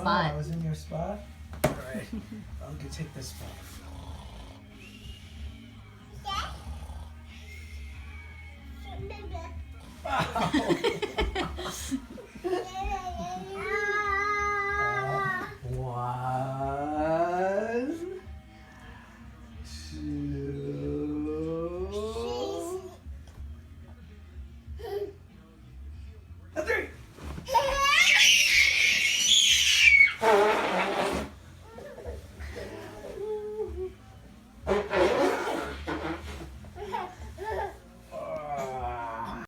spot. I was in your spot? All right. I'll go take this spot. Oh,